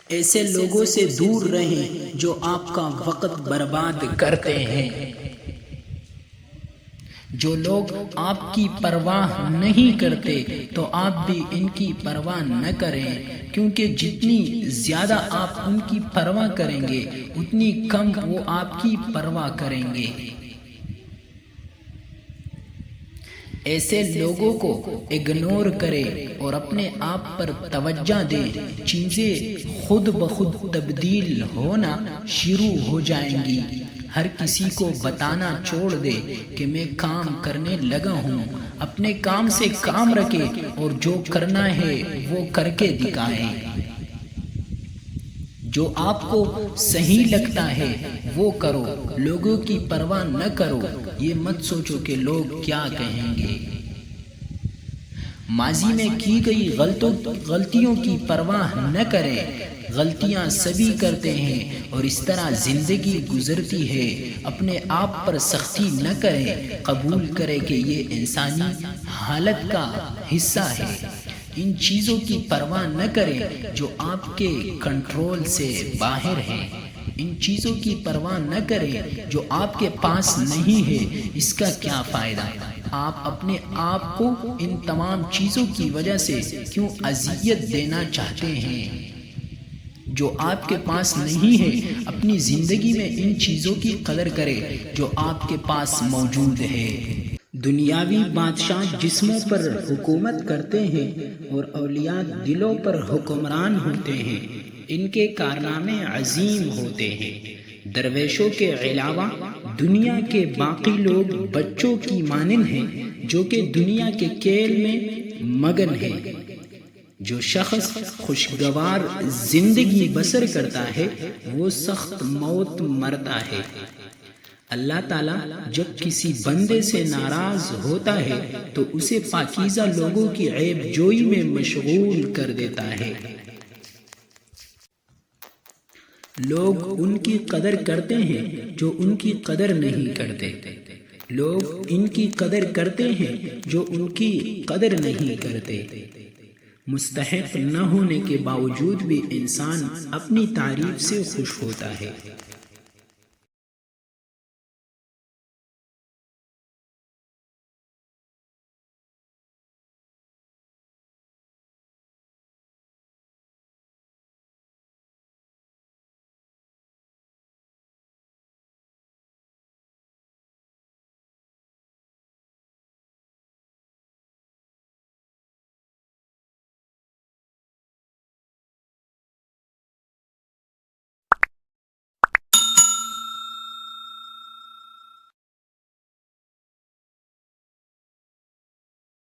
ایسے لوگوں سے دور رہیں جو آپ کا وقت برباد کرتے ہیں۔ جو لوگ آپ کی پرواہ نہیں کرتے تو آپ بھی ان کی پرواہ نہ کریں، کیونکہ جتنی زیادہ آپ ان کی پرواہ کریں گے اتنی کم وہ آپ کی پرواہ کریں گے۔ ایسے لوگوں کو اگنور کرے اور اپنے آپ پر توجہ دے، چیزیں خود بخود تبدیل ہونا شروع ہو جائیں گی۔ ہر کسی کو بتانا چھوڑ دے کہ میں کام کرنے لگا ہوں، اپنے کام سے کام رکھے اور جو کرنا ہے وہ کر کے دکھائیں۔ جو آپ کو صحیح لگتا ہے وہ کرو، لوگوں کی پرواہ نہ کرو، یہ مت سوچو کہ لوگ کیا کہیں گے۔ ماضی میں کی گئی غلطیوں کی پرواہ نہ کریں، غلطیاں سبھی کرتے ہیں اور اس طرح زندگی گزرتی ہے۔ اپنے آپ پر سختی نہ کریں، قبول کریں کہ یہ انسانی حالت کا حصہ ہے۔ ان چیزوں کی پرواہ نہ کریں جو آپ کے کنٹرول سے باہر ہیں۔ ان چیزوں کی پرواہ نہ کریں جو آپ کے پاس نہیں ہے، اس کا کیا فائدہ؟ آپ اپنے آپ کو ان تمام چیزوں کی وجہ سے کیوں اذیت دینا چاہتے ہیں جو آپ کے پاس نہیں ہے؟ اپنی زندگی میں ان چیزوں کی قدر کریں جو آپ کے پاس موجود ہے۔ دنیاوی بادشاہ جسموں پر حکومت کرتے ہیں اور اولیاء دلوں پر حکمران ہوتے ہیں۔ ان کے کارنامے عظیم ہوتے ہیں۔ درویشوں کے علاوہ دنیا کے باقی لوگ بچوں کی مانند ہیں جو کہ دنیا کے کھیل میں مگن ہیں۔ جو شخص خوشگوار زندگی بسر کرتا ہے وہ سخت موت مرتا ہے۔ اللہ تعالیٰ جب کسی بندے سے ناراض ہوتا ہے تو اسے پاکیزہ لوگوں کی عیب جوئی میں مشغول کر دیتا ہے۔ لوگ ان کی قدر کرتے ہیں جو ان کی قدر نہیں کرتے۔ لوگ ان کی قدر کرتے ہیں جو ان کی قدر نہیں کرتے۔ مستحق نہ ہونے کے باوجود بھی انسان اپنی تعریف سے خوش ہوتا ہے۔